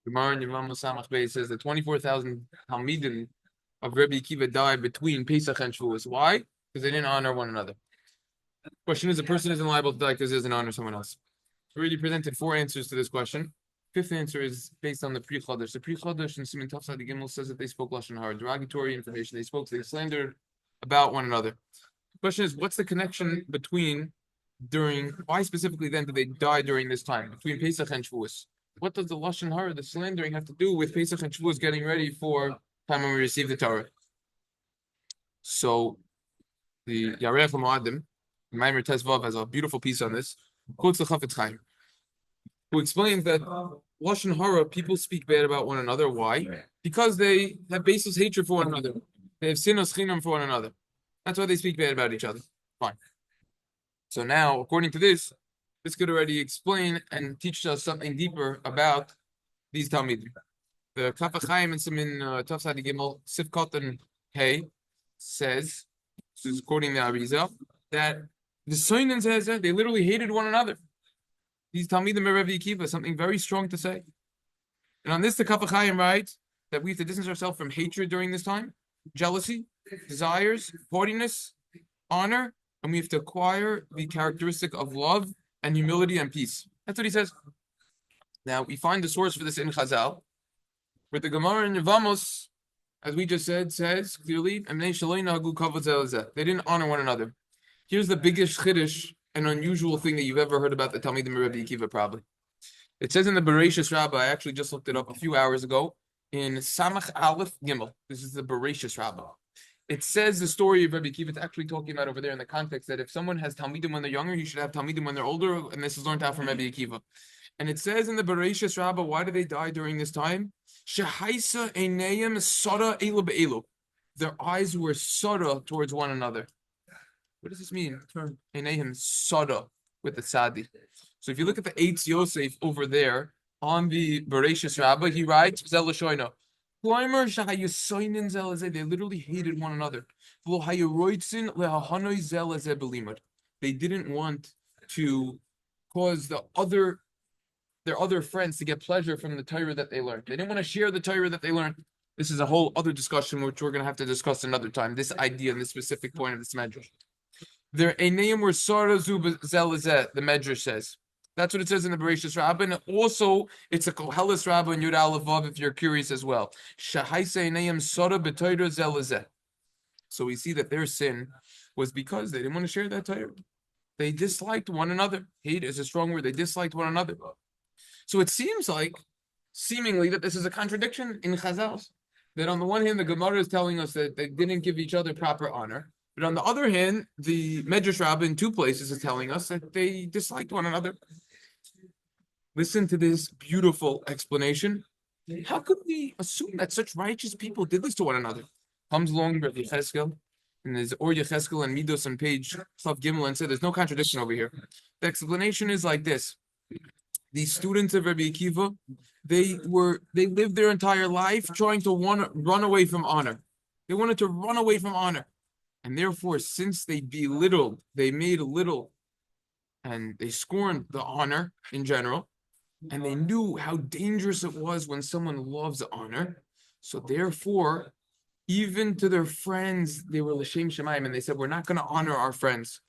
Gemara in Yevamos Samach Beis says that 24,000 talmidim of Rebbi Akiva died between Pesach and Shevuos. Why? Because they didn't honor one another. Question is, a person isn't liable to die because he doesn't honor someone else. We already presented 4 answers to this question. Fifth answer is based on the Pri Chadash. The Pri Chadash in Siman Taf Sadi Gimel says that they spoke lashon hara, derogatory information. They slandered about one another. The question is, what's the connection between why specifically then do they die during this time between Pesach and Shevuos? What does the lashon hara, the slandering, have to do with Pesach and Shevuos getting ready for time when we receive the Torah? So the Yarech Moadim, Maimer Tezvav, has a beautiful piece on this. Quotes the Chafetz Chaim, who explains that lashon hara, people speak bad about one another. Why? Because they have baseless hatred for one another. They have sinos chinam for one another. That's why they speak bad about each other. Fine. So now, according to this could already explain and teach us something deeper about these talmidim. The Caf Hachaim in Siman Taf Sadi Gimel Sif Kotan Hey says, this is quoting the Arizal, that the Soinen says that they literally hated one another. These talmidim of Rebbi Akiva, something very strong to say. And on this, the Caf Hachaim writes that we have to distance ourselves from hatred during this time, jealousy, desires, haughtiness, honor, and we have to acquire the characteristic of love and humility and peace. That's what he says. Now, we find the source for this in Chazal, where the Gemara in Yevamos, as we just said, says clearly, they didn't honor one another. Here's the biggest chiddush, an unusual thing that you've ever heard about the talmidim of Rebbi Akiva, probably. It says in the Beis Raba, I actually just looked it up a few hours ago, in Samach Aleph Gimel. This is the Beis Raba. It says the story of Rebbi Akiva. It's actually talking about over there in the context that if someone has talmidim when they're younger, he should have talmidim when they're older, and this is learned out from Rebbi Akiva. And it says in the Beis Raba, why do they die during this time? Ceineihem sada elu be'elu. Their eyes were sada towards one another. What does this mean? Ceineihem sada with the sadi. So if you look at the Eitz Yosef over there on the Beis Raba, he writes zel lashon. They literally hated one another. They didn't want to cause their other friends to get pleasure from the Torah that they learned. They didn't want to share the Torah that they learned. This is a whole other discussion which we're going to have to discuss another time. This idea and this specific point of this Medrash. Their Einayim were Sarazu Zelazet, the Medrash says. That's what it says in the Beis Raba, and also it's a Koheles Raba and Yud Aleph Vav if you're curious as well. So we see that their sin was because they didn't want to share that Torah. They disliked one another. Hate is a strong word. They disliked one another. So it seems like, seemingly, that this is a contradiction in Chazal. That on the one hand, the Gemara is telling us that they didn't give each other proper honor. But on the other hand, the Medrash Raba in 2 places is telling us that they disliked one another. Listen to this beautiful explanation. How could we assume that such righteous people did this to one another? Comes along Rabbi Yechezkel, and there's Yechezkel and Midos on page Chav Gimel, and said there's no contradiction over here. The explanation is like this. The students of Rebbi Akiva, they lived their entire life trying to run away from honor. They wanted to run away from honor. And therefore, since they made little, and they scorned the honor in general, and they knew how dangerous it was when someone loves honor. So therefore, even to their friends, they were l'shem shamayim, and they said, we're not going to honor our friends.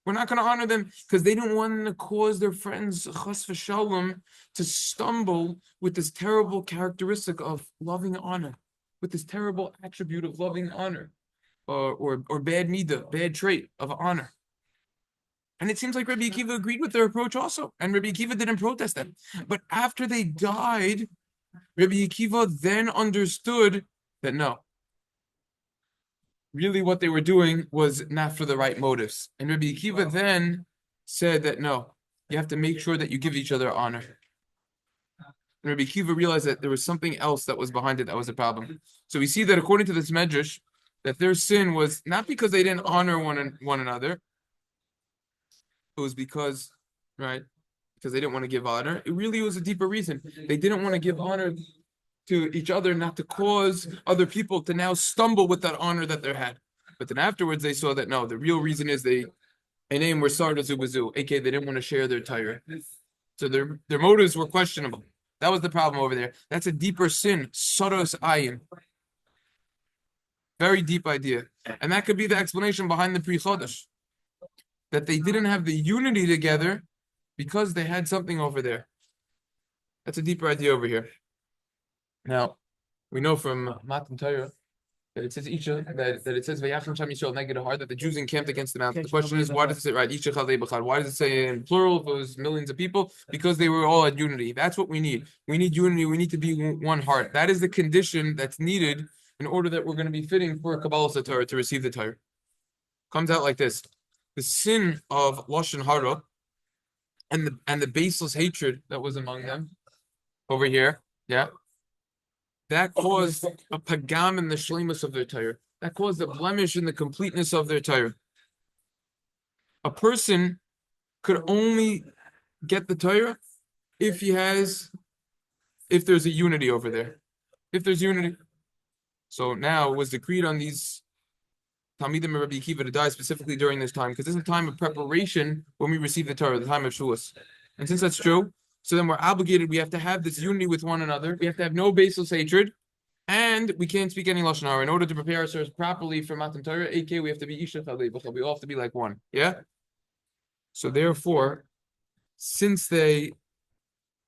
We're not going to honor them because they didn't want to cause their friends, chas v'shalom, to stumble with this terrible characteristic of loving honor, with this terrible attribute of loving honor. Or bad midah, bad trait of honor. And it seems like Rebbi Akiva agreed with their approach also. And Rebbi Akiva didn't protest them. But after they died, Rebbi Akiva then understood that no. Really what they were doing was not for the right motives. And Rebbi Akiva then said that no, you have to make sure that you give each other honor. And Rebbi Akiva realized that there was something else that was behind it that was a problem. So we see that according to this Medrash, that their sin was not because they didn't honor one another. It was because they didn't want to give honor. It really was a deeper reason. They didn't want to give honor to each other, not to cause other people to now stumble with that honor that they had. But then afterwards, they saw that no, the real reason is Einayim were sardazu bazu, aka they didn't want to share their Torah. So their motives were questionable. That was the problem over there. That's a deeper sin. Soros ayin. Very deep idea. And that could be the explanation behind the Pri Chadash. That they didn't have the unity together because they had something over there. That's a deeper idea over here. Now, we know from Matan Torah that it says that it says Vayachim Sham Yisrael neged hara, that the Jews encamped against the mountain. The question is, why does it say right? Why does it say in plural if it was millions of people? Because they were all at unity. That's what we need. We need unity. We need to be one heart. That is the condition that's needed in order that we're going to be fitting for a Kabbalah Torah to receive the Torah. Comes out like this: the sin of lashon hara and the baseless hatred that was among them over here, yeah. That caused a pagam in the shlemus of their Torah. That caused a blemish in the completeness of their Torah. A person could only get the Torah if there's a unity over there. If there's unity. So now it was decreed on these talmidim and Rebbi Akiva to die specifically during this time, because this is a time of preparation when we receive the Torah, the time of Shevuos. And since that's true, so then we're obligated, we have to have this unity with one another. We have to have no baseless hatred, and we can't speak any lashon hara. In order to prepare ourselves properly for Matan Torah, AK, we have to be we all have to be like one. Yeah? So therefore, since they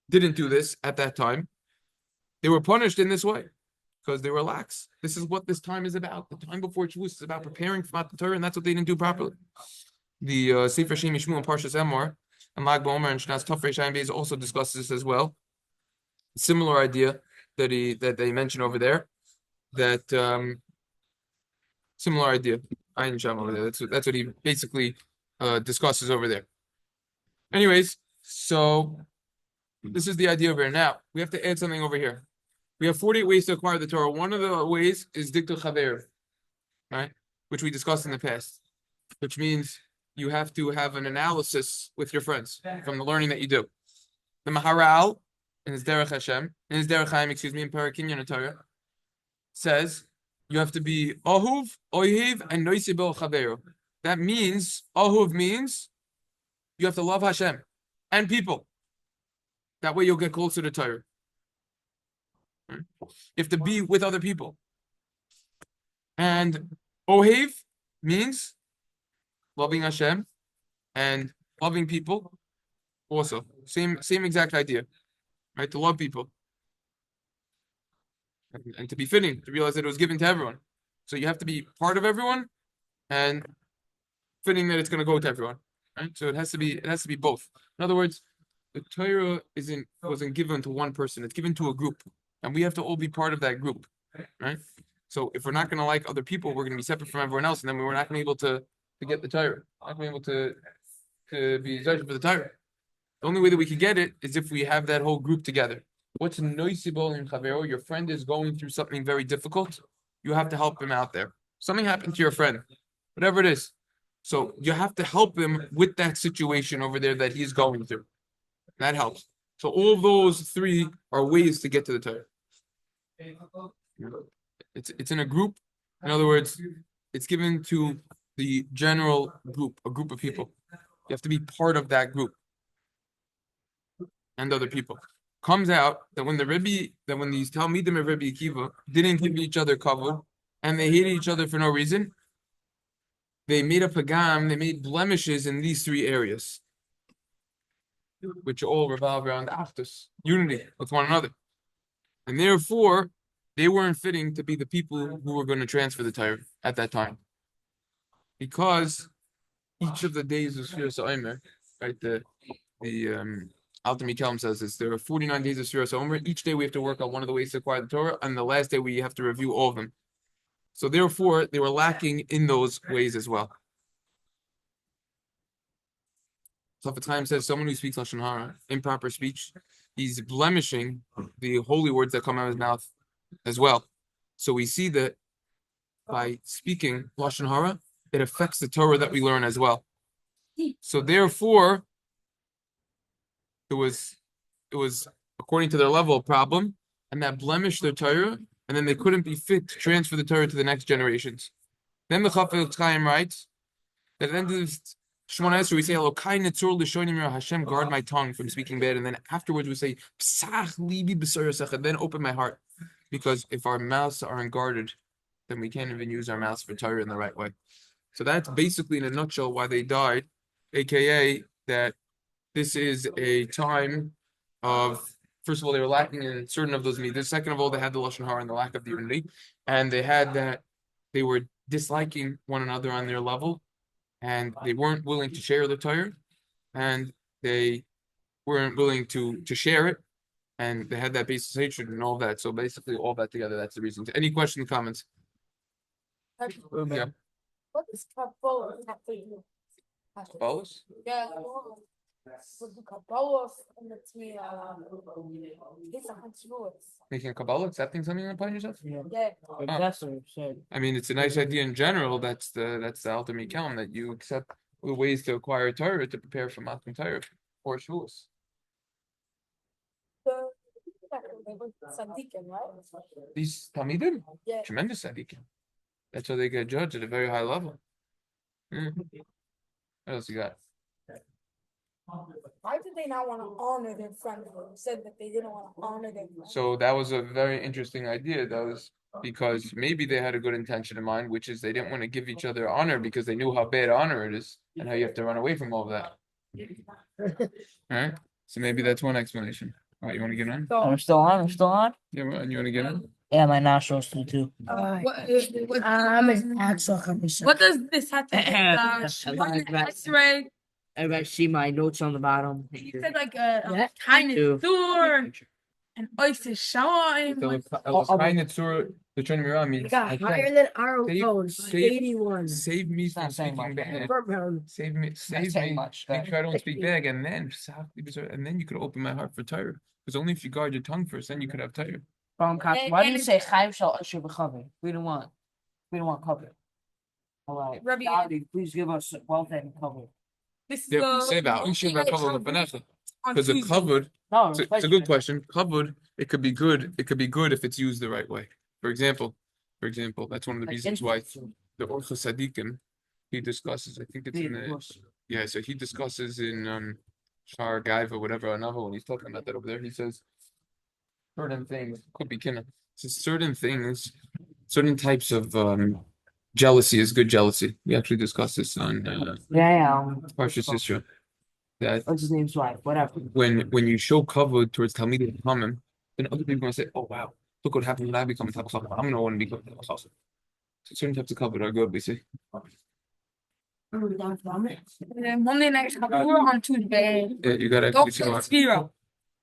didn't do this at that time, they were punished in this way, because they were lax. This is what this time is about. The time before Shavuos is about preparing for Matan Torah, and that's what they didn't do properly. The Sefer Shem Yishmu and Parshas Emor, and Lag BaOmer and Shnas Tov Reish Ayin Beis also discusses this as well. Similar idea that they mention over there. That similar idea. Ayin Sham over there. That's what he basically discusses over there. Anyways, so this is the idea over here. Now we have to add something over here. We have 48 ways to acquire the Torah. One of the ways is diktul chaviru, right? Which we discussed in the past, which means you have to have an analysis with your friends from the learning that you do. The Maharal in his derech Hashem, in his derech Chaim, in Perek Kinyan Torah, says you have to be ahuv, ohev, and nושא חבירו. That means ahuv means you have to love Hashem and people. That way you'll get closer to Torah. You have to be with other people. And ohev means loving Hashem and loving people also. Same exact idea. Right? To love people. And to be fitting, to realize that it was given to everyone. So you have to be part of everyone and fitting that it's going to go to everyone. Right? So it has to be both. In other words, the Torah wasn't given to one person, it's given to a group. And we have to all be part of that group. Right? So if we're not going to like other people, we're going to be separate from everyone else, and then we're not going to be able to get the Torah. Not going to be able to be judged for the Torah. The only way that we can get it is if we have that whole group together. What's noisable in Chavero? Your friend is going through something very difficult. You have to help him out there. Something happened to your friend, whatever it is. So you have to help him with that situation over there that he's going through. That helps. So all of those three are ways to get to the Torah. It's in a group. In other words, it's given to the general group, a group of people. You have to be part of that group and other people. Comes out that when these talmidim of Rebbi Akiva didn't give each other kavod and they hated each other for no reason, they made a pagam, they made blemishes in these three areas, which all revolve around achdus, unity with one another. And therefore, they weren't fitting to be the people who were going to transfer the Torah at that time. Because each of the days of Sfiras Omer, right, the Alter Mikelm says this, there are 49 days of Sfiras Omer. Each day we have to work on one of the ways to acquire the Torah, and the last day we have to review all of them. So therefore, they were lacking in those ways as well. Chafetz Chaim says someone who speaks lashon hara, improper speech, he's blemishing the holy words that come out of his mouth as well. So we see that by speaking lashon hara, it affects the Torah that we learn as well. So therefore, it was according to their level a problem, and that blemished their Torah, and then they couldn't be fit to transfer the Torah to the next generations. Then the Chafetz Chaim writes that at the end of this Shmona Esrei, we say Elokai Netzor L'shonim Yirah, Hashem, guard my tongue from speaking bad, and then afterwards we say Psach Libi B'Sorosach, then open my heart, because if our mouths aren't guarded, then we can't even use our mouths for Torah in the right way. So that's basically in a nutshell why they died, aka that this is a time of, first of all, they were lacking in certain of those midas. Second of all, they had the lashon hara and the lack of the unity, and they had that they were disliking one another on their level, and they weren't willing to share the Torah, and they weren't willing to share it, and they had that baseless hatred and all that. So basically, all that together, that's the reason. Any questions, comments? Yeah. What is Kabbalah have to do? Baseless? Yeah. With the Kabbalah and the Pesach and Shevuos. Making a Kabbalah, accepting something upon yourself? Yeah. That's what it said. I mean, it's a nice idea in general. That's the ultimate count, that you accept the ways to acquire Torah to prepare for Matan Torah or Shavuos. They were tzaddikim, right? These talmidim, Yeah. tremendous tzaddikim. That's how they get judged at a very high level. What else you got? Why did they not want to honor their friend who said that they didn't want to honor their friend? So that was a very interesting idea. That was because maybe they had a good intention in mind, which is they didn't want to give each other honor because they knew how bad honor it is and how you have to run away from all of that. All right. So maybe that's one explanation. All right, you want to get on? I'm still on. Yeah, and you want to get on? Yeah, my nostrils too. I'm an actual conversation. What does this have to do with the X-ray? Everybody see my notes on the bottom. You said like a tiny door and oyster shine. The training around me. Got higher than our Save- phones. save- 81. Save me It's from not saying speaking much. bad. Per pound. Save me. saying much. Make sure I don't speak bad again. And then you could open my heart for Torah. Because only if you guard your tongue first, then you could have Torah. Why do you say Chaim shall usher b'chaver? We don't want cover. All right. Rabbi- Daddy, please give us wealth and cover. This is Yeah, say that. We should have covered because the covered. No, It's a good question. Covered. It could be good. It could be good if it's used the right way. For example, that's one of the reasons why the Orcha Sadikim, he discusses. I think it's in the So he discusses in Shar Gaiva, whatever another when he's talking about that over there. He says certain things could be kinna. Says certain things, certain types of jealousy is good jealousy. We actually discussed this on Parshas Yisro. That What's his name's wife? Whatever. when you show kavod towards talmidim chachamim, then other people are gonna say, "Oh wow, look what happened when I become a talmid chacham. I'm gonna want to become a talmid chacham." So certain types of kavod are good, we see. Monday night Chafetz on Tuesday. Yeah, you gotta Don't actually play Xero.